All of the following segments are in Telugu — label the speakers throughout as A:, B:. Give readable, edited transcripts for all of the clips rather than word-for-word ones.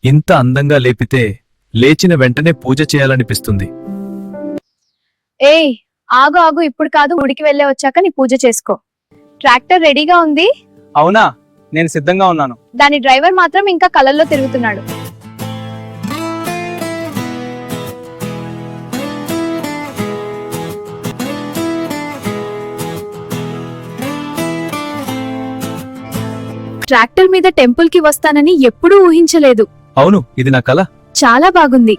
A: ఇంత అందంగా లేపితే లేచిన వెంటనే పూజ చేయాలనిపిస్తుంది.
B: ఏయ్, ఆగు ఆగు, ఇప్పుడు కాదు, గుడికి వెళ్ళే వచ్చాక నీ పూజ చేసుకో. ట్రాక్టర్ రెడీగా ఉంది.
C: అవునా, నేను సిద్ధంగా ఉన్నాను.
B: దాని డ్రైవర్ మాత్రం ఇంకా కలల్లో తిరుగుతున్నాడు. ట్రాక్టర్ మీద టెంపుల్ కి వస్తానని ఎప్పుడూ ఊహించలేదు.
A: అవును, ఇది నా కల.
B: చాలా బాగుంది.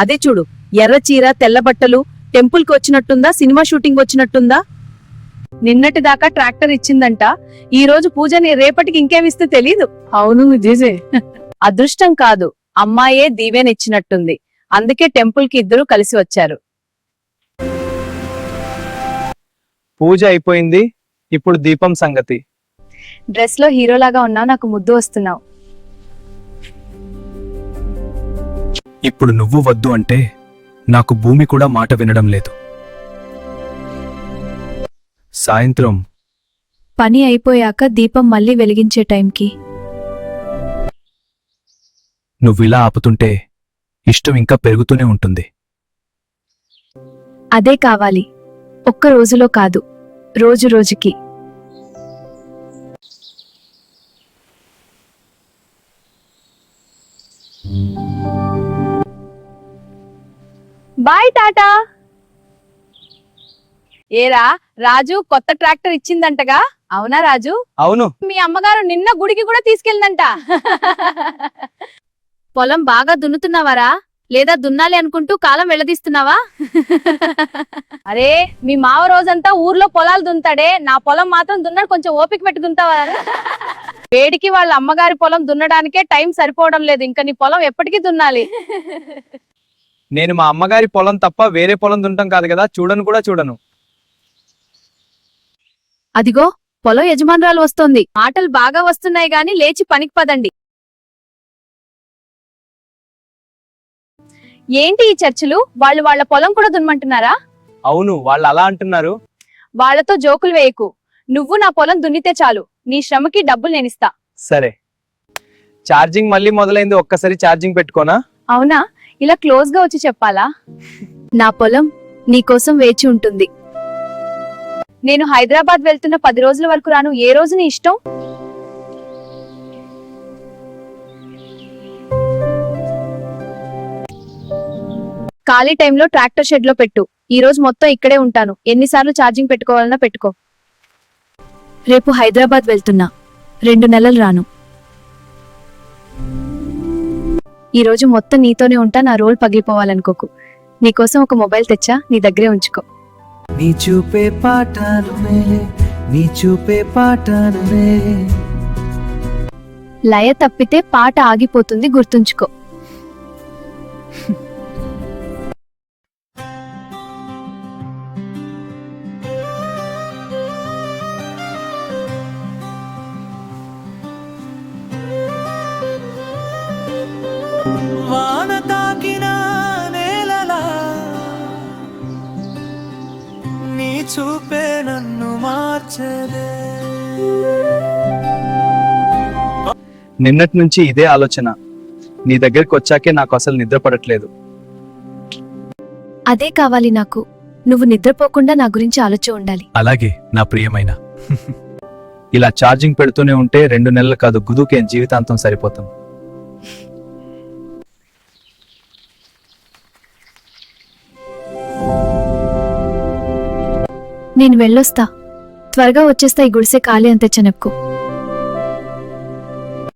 D: అదే చూడు, ఎర్ర చీర, తెల్ల బట్టలు. టెంపుల్ కి వచ్చినట్టుందా, సినిమా షూటింగ్ వచ్చినట్టుందా?
B: నిన్నటి దాకా ట్రాక్టర్ ఇచ్చిందంట, ఈ రోజు పూజని రేపటికి ఇంకేమిస్తే తెలీదు.
D: అవును నిజే.
B: అదృష్టం కాదు, అమ్మాయే దీవెనిచ్చినట్టుంది. అందుకే టెంపుల్ కి ఇద్దరు కలిసి వచ్చారు.
C: పూజ అయిపోయింది, ఇప్పుడు దీపం సంగతి.
B: డ్రెస్ లో హీరోలాగా ఉన్నావు, నాకు ముద్దు వస్తున్నావు.
A: ఇప్పుడు నువ్వు వద్దు అంటే నాకు భూమి కూడా మాట వినడం లేదు. సాయంత్రం
B: పని అయిపోయాక దీపం మళ్ళీ వెలిగించే టైంకి
A: నువ్విలా ఆపుతుంటే ఇష్టం ఇంకా పెరుగుతూనే ఉంటుంది.
B: అదే కావాలి. ఒక్క రోజులో కాదు, రోజు రోజుకి. బాయ్ టాటా. ఏరా రాజు, కొత్త ట్రాక్టర్ ఇచ్చిందంటగా? అవునా రాజు?
C: అవును.
B: మీ అమ్మగారు నిన్న గుడికి కూడా తీసుకెళ్ళిందంట. పొలం బాగా దున్నుతున్నావారా, లేదా దున్నాలి అనుకుంటూ కాలం వెళ్ళదీస్తున్నావా? అరే, మీ మావ రోజంతా ఊర్లో పొలాలు దున్నుతాడే, నా పొలం మాత్రం దున్నడు, కొంచెం ఓపిక పెట్టి దున్నుతావా? వేడికి వాళ్ళ అమ్మగారి పొలం దున్నడానికే టైం సరిపోవడం లేదు, ఇంకా నీ పొలం ఎప్పటికీ దున్నాలి.
C: నేను మా అమ్మగారి పొలం తప్ప వేరే పొలం దుంటాం కాదు కదా, చూడను కూడా చూడను.
B: అదిగో పొలం యజమానురాలు వస్తోంది. మాటలు బాగా వస్తున్నాయి గాని లేచి పనికి పదండి. ఏంటి ఈ చర్చలు? వాళ్ళు వాళ్ళ పొలం కూడా దున్నమంటున్నారా?
C: అవును, వాళ్ళు అలా అంటున్నారు.
B: వాళ్లతో జోకులు వేయకు. నువ్వు నా పొలం దున్నితే చాలు, నీ శ్రమకి డబ్బులు నేనిస్తా.
C: సరే, ఛార్జింగ్ మళ్ళీ మొదలైంది, ఒక్కసారి ఛార్జింగ్ పెట్టుకోనా?
B: అవునా? ఇలా క్లోజ్ గా వచ్చి చెప్పాలా? నా పొలం నీకోసం వేచి ఉంటుంది. నేను హైదరాబాద్ వెళ్తున్న 10 రోజుల వరకు రాను. ఏ రోజు నీ ఇష్టం. ఖాళీ టైంలో ట్రాక్టర్ షెడ్ లో పెట్టు. ఈ రోజు మొత్తం ఇక్కడే ఉంటాను. ఎన్నిసార్లు ఛార్జింగ్ పెట్టుకోవాలన్నా పెట్టుకో. రేపు హైదరాబాద్ వెళ్తున్నా, 2 నెలలు రాను. ఈ రోజు మొత్తం నీతోనే ఉంటా. నా రోల్ పగిలిపోవాలనుకోకు. నీకోసం ఒక మొబైల్ తెచ్చా, నీ దగ్గరే ఉంచుకో.
E: నీ చూపే పాటలునే, నీ చూపే పాటలునే.
B: లయ తప్పితే పాట ఆగిపోతుంది, గుర్తుంచుకో.
E: వాన తాకిన నేలలా నీ చూపే నన్ను మార్చదే.
C: నిన్నటి నుంచి ఇదే ఆలోచన. నీ దగ్గరికి వచ్చాకే నాకు అసలు నిద్ర పడట్లేదు.
B: అదే కావాలి నాకు. నువ్వు నిద్రపోకుండా నా గురించి ఆలోచన ఉండాలి.
A: అలాగే నా ప్రియమైన. ఇలా ఛార్జింగ్ పెడుతూనే ఉంటే 2 నెలలు కాదు, గుదుకేం జీవితాంతం సరిపోతాం.
B: నేను వెళ్ళొస్తా, త్వరగా వచ్చేస్తా. ఈ గుడిసె ఖాళీ అంతే చెనక్కు.